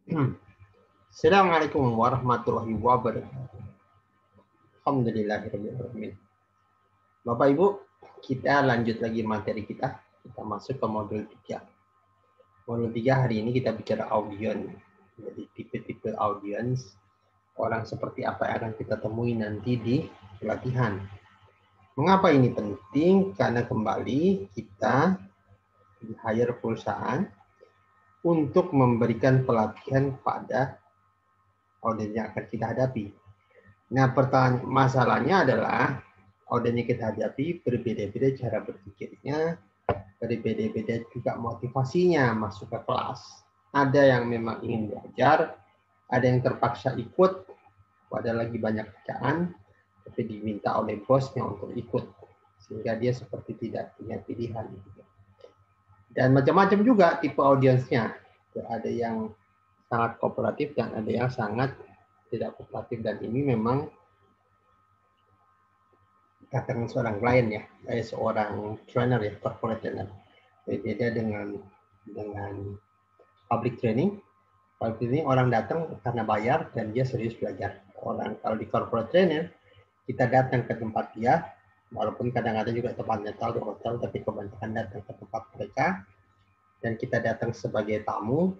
Assalamualaikum warahmatullahi wabarakatuh. Alhamdulillahirrahmanirrahim. Bapak Ibu, kita lanjut lagi materi kita. Kita masuk ke modul 3. Modul 3 hari ini kita bicara audience. Jadi tipe-tipe audience, orang seperti apa yang akan kita temui nanti di pelatihan. Mengapa ini penting? Karena kembali kita di-hire perusahaan untuk memberikan pelatihan pada audiens yang akan kita hadapi. Nah, masalahnya adalah audiens yang kita hadapi berbeda-beda cara berpikirnya, berbeda-beda juga motivasinya masuk ke kelas. Ada yang memang ingin belajar, ada yang terpaksa ikut, ada lagi banyak kerjaan, tapi diminta oleh bosnya untuk ikut, sehingga dia seperti tidak punya pilihan. Dan macam-macam juga tipe audiensnya. Ada yang sangat kooperatif dan ada yang sangat tidak kooperatif, dan ini memang katakan seorang klien ya, seorang trainer ya, corporate trainer. Berbeda dengan public training. Public training orang datang karena bayar dan dia serius belajar. Orang kalau di corporate trainer kita datang ke tempat dia, walaupun kadang-kadang juga tempatnya tahu di hotel, tapi kebanyakan datang ke tempat mereka dan kita datang sebagai tamu.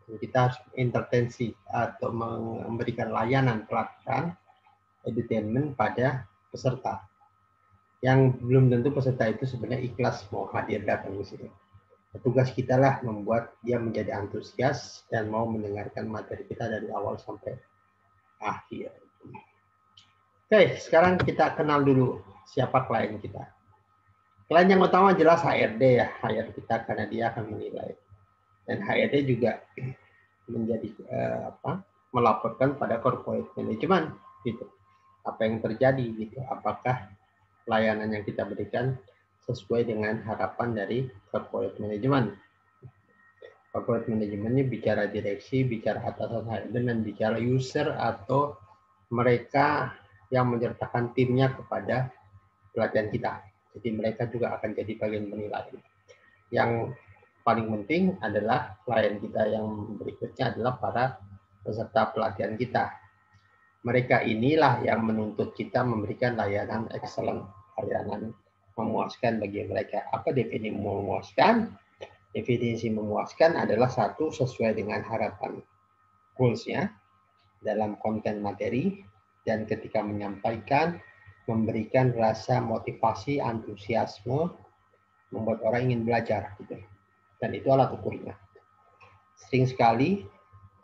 Kita harus intervensi atau memberikan layanan pelatihan edutainment pada peserta. Yang belum tentu peserta itu sebenarnya ikhlas mau hadir datang di sini. Tugas kita lah membuat dia menjadi antusias dan mau mendengarkan materi kita dari awal sampai akhir. Oke, sekarang kita kenal dulu siapa klien kita. Klien yang utama jelas HRD ya, HRD kita karena dia akan menilai. Dan HRD juga menjadi melaporkan pada corporate management gitu. Apa yang terjadi gitu? Apakah layanan yang kita berikan sesuai dengan harapan dari corporate management. Corporate management ini bicara direksi, bicara atasan HRD, dan bicara user atau mereka yang menyertakan timnya kepada pelatihan kita. Jadi mereka juga akan jadi bagian penilai. Yang paling penting adalah klien kita yang berikutnya adalah para peserta pelatihan kita. Mereka inilah yang menuntut kita memberikan layanan excellent, layanan memuaskan bagi mereka. Apa definisi memuaskan? Definisi memuaskan adalah satu, sesuai dengan harapan goals-nya dalam konten materi, dan ketika menyampaikan, memberikan rasa motivasi, antusiasme, membuat orang ingin belajar. Gitu. Dan itu alat ukurnya. Sering sekali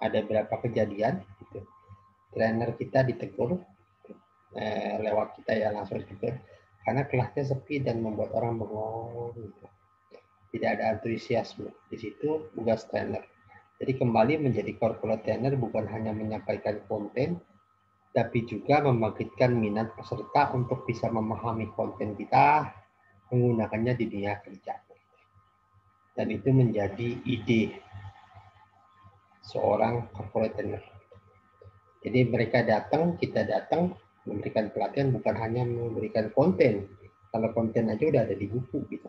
ada beberapa kejadian, gitu. Trainer kita ditegur lewat kita ya, langsung ditegur karena kelasnya sepi dan membuat orang bengong gitu. Tidak ada antusiasme di situ. Tugas trainer jadi kembali menjadi corporate trainer bukan hanya menyampaikan konten, tapi juga membangkitkan minat peserta untuk bisa memahami konten kita, menggunakannya di dunia kerja. Dan itu menjadi ide seorang corporate trainer. Jadi mereka datang, kita datang, memberikan pelatihan bukan hanya memberikan konten. Kalau konten aja udah ada di buku gitu.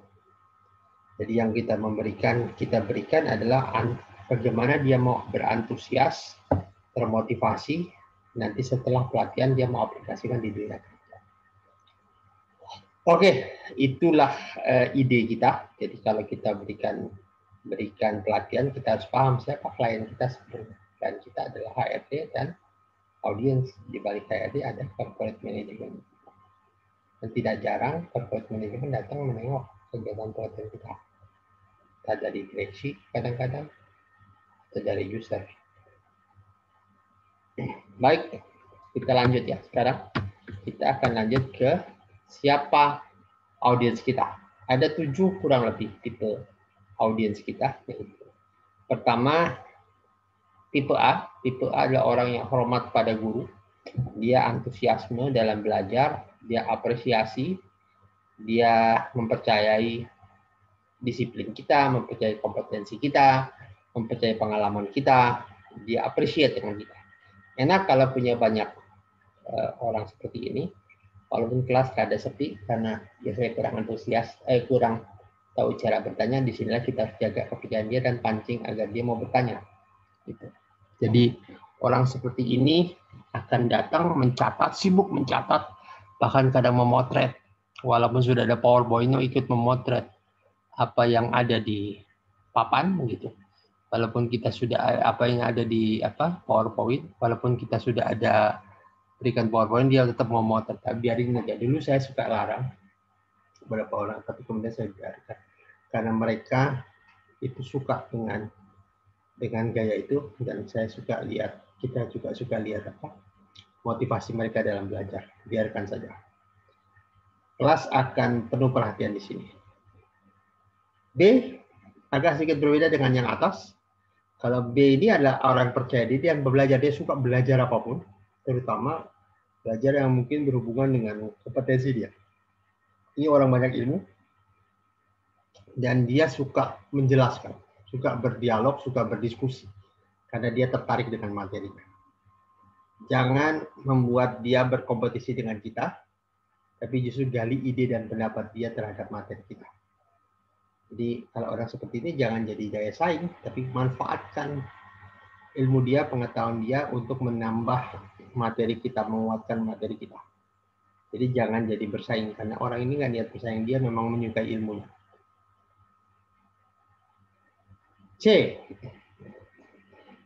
Jadi yang kita berikan adalah bagaimana dia mau berantusias, termotivasi, nanti setelah pelatihan dia mau aplikasikan di dunia kerja. Oke, itulah ide kita. Jadi kalau kita berikan pelatihan, kita harus paham siapa klien kita sebenarnya. Klien kita adalah HRD dan audiens. Di balik HRD ada corporate management. Dan tidak jarang corporate management datang menengok kegiatan pelatihan kita. Kita dari direksi kadang-kadang, atau dari user. Baik, kita lanjut ya. Sekarang kita akan lanjut ke siapa audiens kita. Ada 7 kurang lebih tipe audiens kita. Pertama, tipe A. Tipe A adalah orang yang hormat pada guru. Dia antusiasme dalam belajar, dia apresiasi, dia mempercayai disiplin kita, mempercayai kompetensi kita, mempercayai pengalaman kita, dia appreciate dengan kita. Enak kalau punya banyak orang seperti ini, walaupun kelas kada sepi karena biasanya kurang antusias, kurang tahu cara bertanya. Di sinilah kita harus jaga kepercayaan dia dan pancing agar dia mau bertanya. Gitu. Jadi orang seperti ini akan datang mencatat, sibuk mencatat, bahkan kadang memotret. Walaupun sudah ada PowerPoint, ikut memotret apa yang ada di papan gitu. Walaupun kita sudah apa yang ada di PowerPoint, walaupun kita sudah ada berikan PowerPoint, dia tetap memotret. Biarin aja. Dulu saya suka larang beberapa orang, tapi kemudian saya biarkan karena mereka itu suka dengan gaya itu, dan saya suka lihat, kita juga suka lihat motivasi mereka dalam belajar. Biarkan saja. Kelas akan penuh perhatian di sini. B agak sedikit berbeda dengan yang atas. Kalau B ini adalah orang percaya diri yang belajar, dia suka belajar apapun, terutama belajar yang mungkin berhubungan dengan kompetensi dia. Ini orang banyak ilmu, dan dia suka menjelaskan, suka berdialog, suka berdiskusi, karena dia tertarik dengan materinya. Jangan membuat dia berkompetisi dengan kita, tapi justru gali ide dan pendapat dia terhadap materi kita. Jadi kalau orang seperti ini jangan jadi daya saing, tapi manfaatkan ilmu dia, pengetahuan dia untuk menambah materi kita, menguatkan materi kita. Jadi jangan jadi bersaing, karena orang ini nggak niat bersaing, dia memang menyukai ilmunya. C.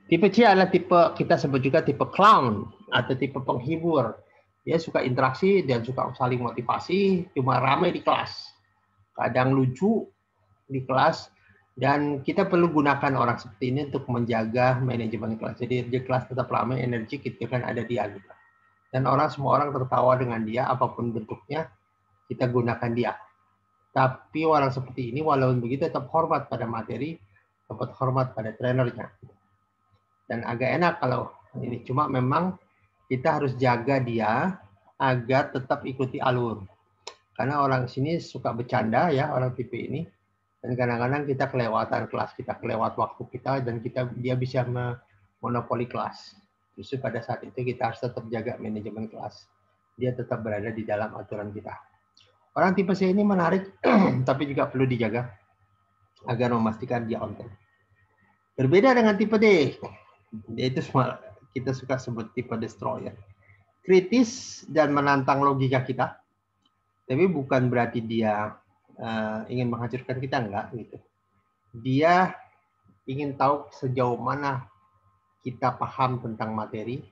Tipe C adalah tipe, kita sebut juga tipe clown atau tipe penghibur. Dia suka interaksi dan suka saling motivasi, cuma ramai di kelas. Kadang lucu di kelas, dan kita perlu gunakan orang seperti ini untuk menjaga manajemen kelas. Jadi di kelas tetap ramai, energi kita kan ada di agenda. Dan semua orang tertawa dengan dia, apapun bentuknya, kita gunakan dia. Tapi orang seperti ini, walaupun begitu, tetap hormat pada materi, tetap hormat pada trainernya. Dan agak enak kalau ini, cuma memang kita harus jaga dia agar tetap ikuti alur. Karena orang sini suka bercanda ya, orang tipe ini. Dan kadang-kadang kita kelewatan kelas, kita kelewat waktu kita, dan dia bisa monopoli kelas. Justru pada saat itu kita harus tetap jaga manajemen kelas. Dia tetap berada di dalam aturan kita. Orang tipe C ini menarik, tapi juga perlu dijaga agar memastikan dia on time. Berbeda dengan tipe D. Dia itu semua kita suka sebut tipe destroyer. Kritis dan menantang logika kita. Tapi bukan berarti dia ingin menghancurkan kita, enggak gitu. Dia ingin tahu sejauh mana kita paham tentang materi,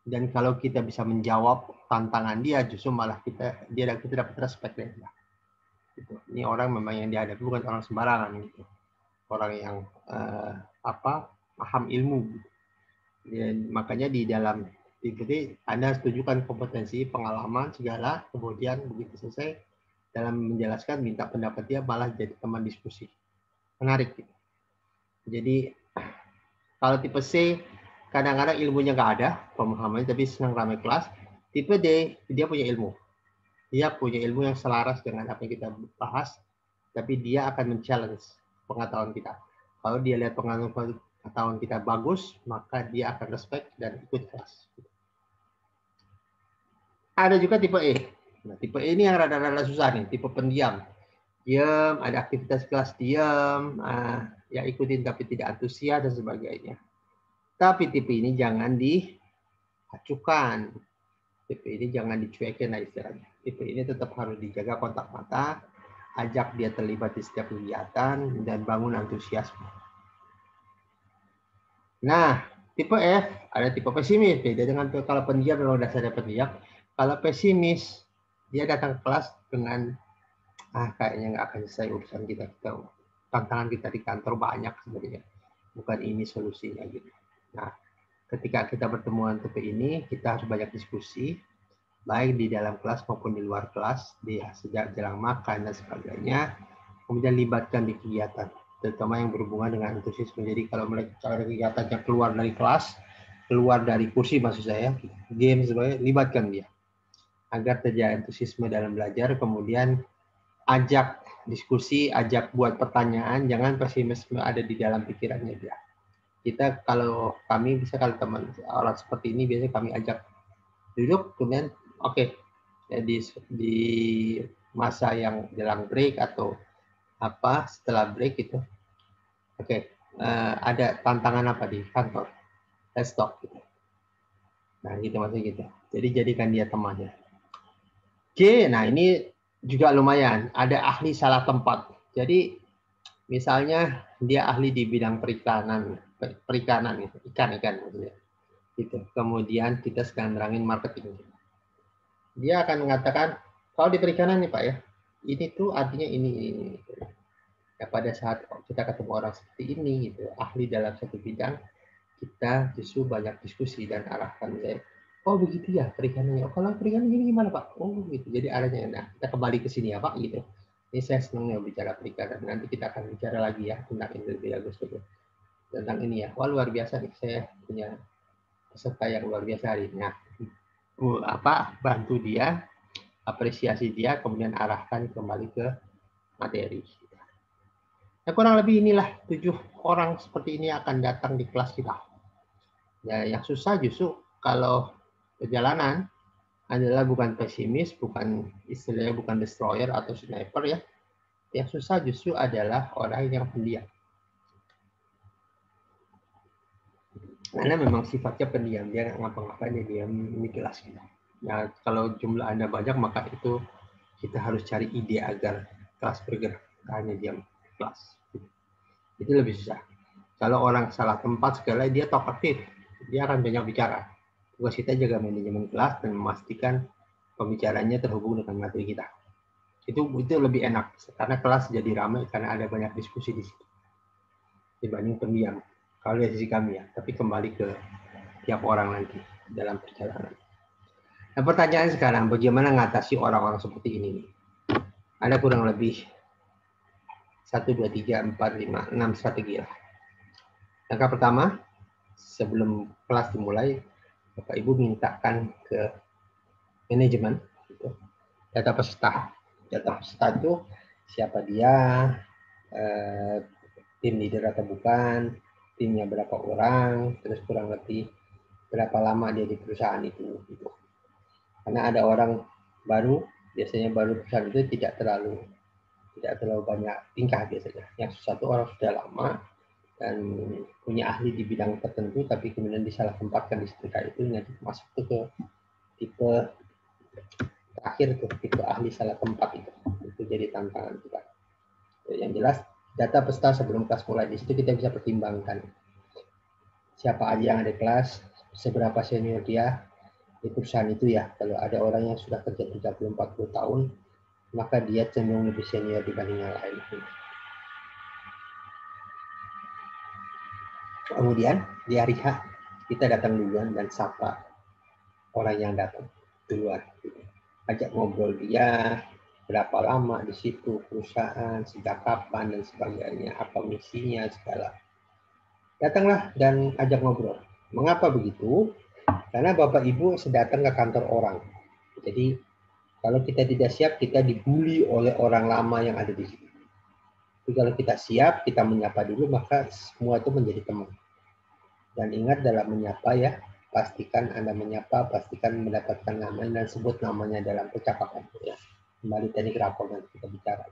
dan kalau kita bisa menjawab tantangan dia, justru malah kita dapat respect dari dia. Gitu. Ini orang memang yang dihadapi bukan orang sembarangan gitu. Orang yang paham ilmu. Gitu. Dan makanya di dalam tipe D Anda harus tunjukkan kompetensi, pengalaman segala, kemudian begitu selesai dalam menjelaskan minta pendapat dia, malah jadi teman diskusi. Menarik gitu. Jadi kalau tipe C kadang-kadang ilmunya nggak ada, pemahamannya, tapi senang ramai kelas. Tipe D dia punya ilmu. Dia punya ilmu yang selaras dengan apa yang kita bahas, tapi dia akan men-challenge pengetahuan kita. Kalau dia lihat pengetahuan kita bagus, maka dia akan respect dan ikut kelas. Ada juga tipe E. Nah, tipe E ini yang rada-rada susah nih, tipe pendiam. Diam, ada aktivitas kelas diam, ya ikutin tapi tidak antusias dan sebagainya. Tapi tipe ini jangan diacukan. Tipe ini jangan dicuekin lah istilahnya. Tipe ini tetap harus dijaga kontak mata, ajak dia terlibat di setiap kegiatan, dan bangun antusiasme. Nah, tipe F ada tipe pesimis. Beda dengan kalau pendiam memang dasarnya pendiam. Kalau pesimis, dia datang ke kelas dengan kayaknya nggak akan selesai urusan kita. Tantangan kita di kantor banyak sebenarnya. Bukan ini solusinya gitu. Nah, ketika kita bertemu dengan tipe ini, kita harus banyak diskusi, baik di dalam kelas maupun di luar kelas, sejak jelang makan dan sebagainya. Kemudian libatkan di kegiatan, terutama yang berhubungan dengan antusiasme. Jadi kalau mereka ada kegiatan yang keluar dari kelas, keluar dari kursi maksud saya, game sebagainya, libatkan dia agar terjadi antusiasme dalam belajar. Kemudian ajak diskusi, ajak buat pertanyaan, jangan pesimisme ada di dalam pikirannya dia. Kita kalau teman orang seperti ini biasanya kami ajak duduk, kemudian oke, di masa yang jelang break atau setelah break itu, ada tantangan apa di kantor, let's talk gitu. Nah gitu maksudnya gitu. Jadi jadikan dia temannya. Oke, nah ini juga lumayan. Ada ahli salah tempat. Jadi misalnya dia ahli di bidang perikanan gitu, ikan maksudnya. Gitu. Kemudian kita sedang nerangin marketing. Dia akan mengatakan, kalau di perikanan nih Pak ya, ini tuh artinya ini. Ya, pada saat kita ketemu orang seperti ini, gitu, ahli dalam satu bidang, kita justru banyak diskusi dan arahkan saya. Oh begitu ya perikanannya. Oh, kalau perikanan ini gimana Pak? Oh gitu. Jadi arahnya, nah kita kembali ke sini ya Pak gitu. Ini saya senang ya bicara perikanan. Nanti kita akan bicara lagi ya tentang ini lebih bagus gitu. Tentang ini ya. Wah luar biasa nih, saya punya peserta yang luar biasa hari ini. Nah, bantu dia, apresiasi dia, kemudian arahkan kembali ke materi. Ya, kurang lebih inilah 7 orang seperti ini akan datang di kelas kita. Ya, yang susah justru kalau perjalanan adalah bukan pesimis, bukan istilahnya bukan destroyer atau sniper ya. Yang susah justru adalah orang yang pendiam. Karena memang sifatnya pendiam, dia nggak ngapa-ngapain, dia diam di kelas kita. Nah, kalau jumlah Anda banyak, maka itu kita harus cari ide agar kelas bergerak, hanya diam di kelas. Itu lebih susah. Kalau orang salah tempat segala, dia talkative, dia akan banyak bicara. Tugas kita jaga manajemen kelas dan memastikan pembicaranya terhubung dengan materi kita. Itu lebih enak karena kelas jadi ramai karena ada banyak diskusi di situ dibanding pendiam. Kalau dari sisi kami ya, tapi kembali ke tiap orang nanti dalam perjalanan. Nah, pertanyaan sekarang, bagaimana mengatasi orang-orang seperti ini? Ada kurang lebih 1, 2, 3, 4, 5, 6 strategi lah. Langkah pertama, sebelum kelas dimulai, Bapak Ibu mintakan ke manajemen gitu, data peserta. Data peserta itu siapa dia, tim leader atau bukan, timnya berapa orang, terus kurang lebih berapa lama dia di perusahaan itu. Gitu. Karena ada orang baru, biasanya baru perusahaan itu tidak terlalu banyak tingkah biasanya. Yang satu orang sudah lama dan punya ahli di bidang tertentu, tapi kemudian disalah tempatkan di tingkah itu, nanti masuk ke tipe terakhir tuh, tipe ahli salah tempat itu jadi tantangan kita. Yang jelas data peserta sebelum kelas mulai, di situ kita bisa pertimbangkan siapa aja yang ada di kelas, seberapa senior dia di perusahaan itu ya. Kalau ada orang yang sudah kerja 30-40 tahun, maka dia cenderung lebih senior dibanding yang lain. Kemudian di hari H kita datang duluan dan sapa orang yang datang duluan. Ajak ngobrol dia, berapa lama di situ, perusahaan, sejak kapan, dan sebagainya, apa misinya, segala. Datanglah dan ajak ngobrol. Mengapa begitu? Karena Bapak Ibu sedatang ke kantor orang. Jadi, kalau kita tidak siap, kita dibully oleh orang lama yang ada di situ. Tapi kalau kita siap, kita menyapa dulu, maka semua itu menjadi teman. Dan ingat dalam menyapa ya, pastikan Anda menyapa, pastikan mendapatkan namanya dan sebut namanya dalam percakapan. Ya. Kembali teknik rapor nanti kita bicara.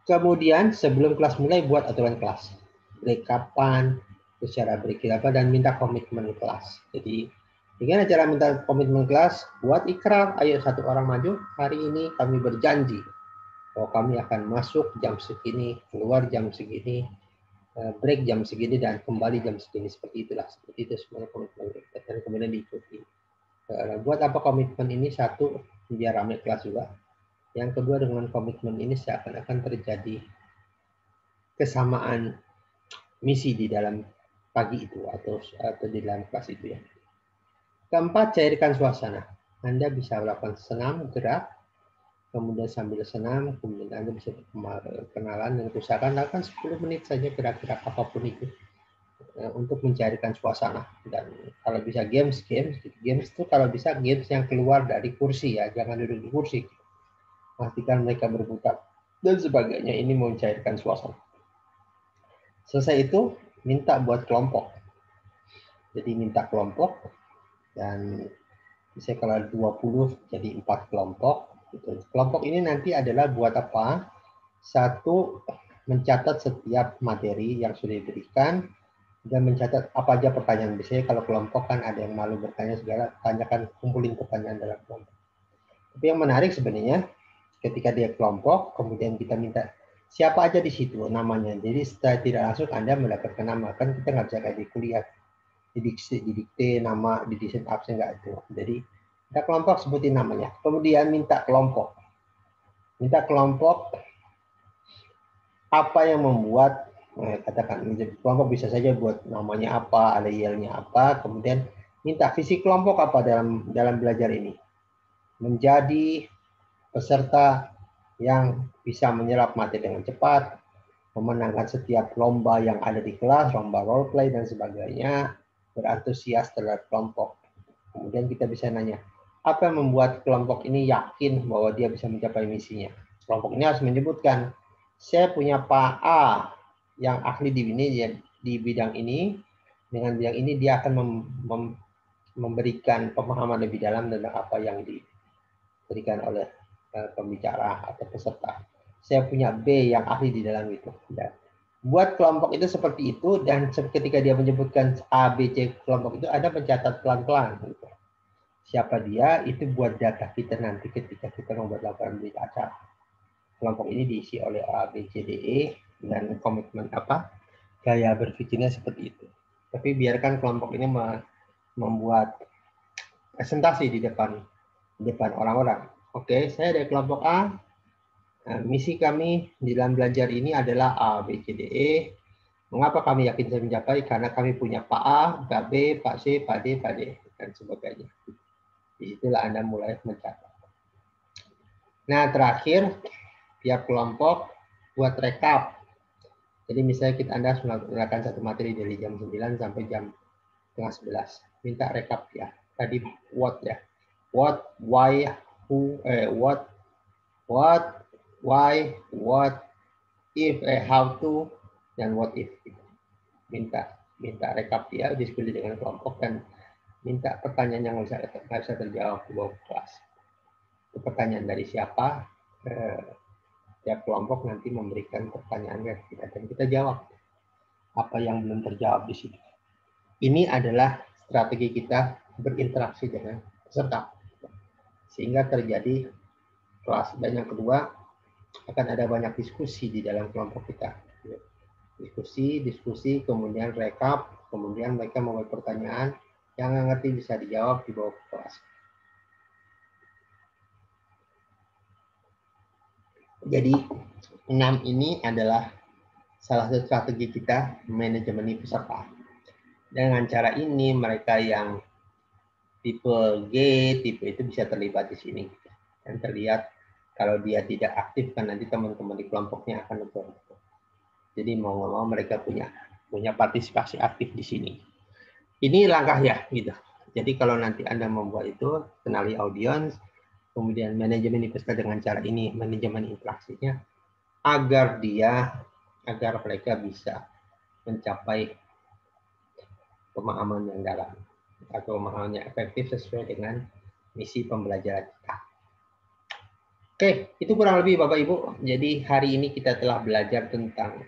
Kemudian sebelum kelas mulai buat aturan kelas. Break kapan, secara break apa, dan minta komitmen kelas. Jadi dengan cara minta komitmen kelas, buat ikrar, ayo satu orang maju, hari ini kami berjanji bahwa kami akan masuk jam segini, keluar jam segini, break jam segini, dan kembali jam segini. Seperti itulah, seperti itu semuanya komitmen kita, dan kemudian diikuti. Buat apa komitmen ini? Satu, biar ramai kelas juga. Yang kedua, dengan komitmen ini seakan-akan terjadi kesamaan misi di dalam pagi itu atau di dalam kelas itu ya. Keempat, cairkan suasana. Anda bisa melakukan senam, gerak, kemudian sambil senam, kemudian Anda bisa kenalan dan usahakan lakukan 10 menit saja gerak-gerak apapun itu untuk mencairkan suasana. Dan kalau bisa games itu kalau bisa games yang keluar dari kursi ya, jangan duduk di kursi. Pastikan mereka berputar dan sebagainya, ini mencairkan suasana. Selesai itu, minta buat kelompok. Jadi minta kelompok, dan misalnya kalau 20 jadi 4 kelompok. Gitu. Kelompok ini nanti adalah buat apa? Satu, mencatat setiap materi yang sudah diberikan. dan mencatat apa aja pertanyaan. Biasanya kalau kelompok kan ada yang malu bertanya segala, tanyakan, kumpulin pertanyaan dalam kelompok. Tapi yang menarik sebenarnya ketika dia kelompok, kemudian kita minta siapa aja di situ namanya. Jadi setelah tidak langsung Anda mendapatkan nama. Kan kita nggak bisa kayak di kuliah, didikte nama, di desain absen nggak itu. Jadi kita kelompok sebutin namanya. Kemudian minta kelompok. Minta kelompok apa yang membuat, katakan kelompok bisa saja buat namanya apa, ada yelnya apa, kemudian minta visi kelompok apa dalam belajar ini. Menjadi peserta yang bisa menyerap materi dengan cepat, memenangkan setiap lomba yang ada di kelas, lomba role play dan sebagainya, berantusias terhadap kelompok. Kemudian kita bisa nanya, apa yang membuat kelompok ini yakin bahwa dia bisa mencapai misinya? Kelompok ini harus menyebutkan, saya punya Pak A yang ahli di bidang ini, dengan bidang ini dia akan memberikan pemahaman lebih dalam tentang apa yang diberikan oleh pembicara atau peserta. Saya punya B yang ahli di dalam itu. Dan buat kelompok itu seperti itu, dan ketika dia menyebutkan A, B, C kelompok itu, ada mencatat pelan-pelan. Gitu. Siapa dia, itu buat data kita nanti ketika kita membuat laporan berita acara. Kelompok ini diisi oleh A, B, C, D, E, dan komitmen apa, gaya berpikirnya seperti itu. Tapi biarkan kelompok ini membuat presentasi di depan orang-orang. Oke, saya dari kelompok A. Nah, misi kami di dalam belajar ini adalah A, B, C, D, E. Mengapa kami yakin saya mencapai? Karena kami punya Pak A, Pak B, Pak C, Pak D, Pak D, dan sebagainya. Disitulah Anda mulai mencatat. Nah, terakhir, tiap kelompok buat rekap. Jadi misalnya Anda menggunakan satu materi dari jam 9 sampai jam 10:30. Minta rekap ya. Tadi what ya. What, why, who, what, why, what, if, how to, dan what if. Minta rekap ya, diskusi dengan kelompok, dan minta pertanyaan yang nggak bisa terjawab di bawah kelas. Itu pertanyaan dari siapa, tiap kelompok nanti memberikan pertanyaan ke kita dan kita jawab apa yang belum terjawab di situ. Ini adalah strategi kita berinteraksi dengan peserta sehingga terjadi kelas. Dan yang kedua, akan ada banyak diskusi di dalam kelompok kita. Diskusi, kemudian rekap, kemudian mereka membuat pertanyaan yang nggak ngerti bisa dijawab di bawah kelas. Jadi 6 ini adalah salah satu strategi kita manajemen peserta. Dengan cara ini mereka yang tipe G, tipe itu bisa terlibat di sini. Dan terlihat kalau dia tidak aktif kan nanti teman-teman di kelompoknya akan lebih. Jadi mau nggak mau mereka punya partisipasi aktif di sini. Ini langkah ya gitu. Jadi kalau nanti Anda membuat itu, kenali audiens, kemudian manajemen peserta dengan cara ini, manajemen interaksinya, agar mereka bisa mencapai pemahaman yang dalam atau pemahaman yang efektif sesuai dengan misi pembelajaran kita. Oke, itu kurang lebih Bapak Ibu. Jadi hari ini kita telah belajar tentang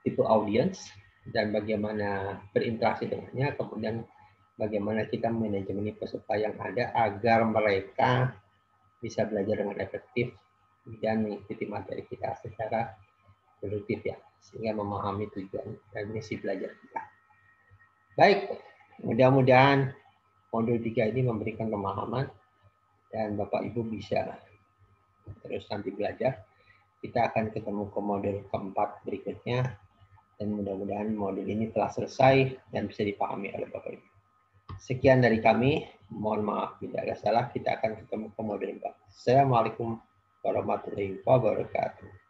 tipe audiens dan bagaimana berinteraksi dengannya, kemudian bagaimana kita manajemen peserta yang ada agar mereka bisa belajar dengan efektif dan mengikuti materi kita secara produktif ya, sehingga memahami tujuan dan misi belajar kita. Baik, mudah-mudahan modul 3 ini memberikan pemahaman dan Bapak Ibu bisa terus nanti belajar. Kita akan ketemu ke modul keempat berikutnya dan mudah-mudahan modul ini telah selesai dan bisa dipahami oleh Bapak Ibu. Sekian dari kami, mohon maaf bila ada salah, kita akan ketemu ke modul 4. Assalamualaikum warahmatullahi wabarakatuh.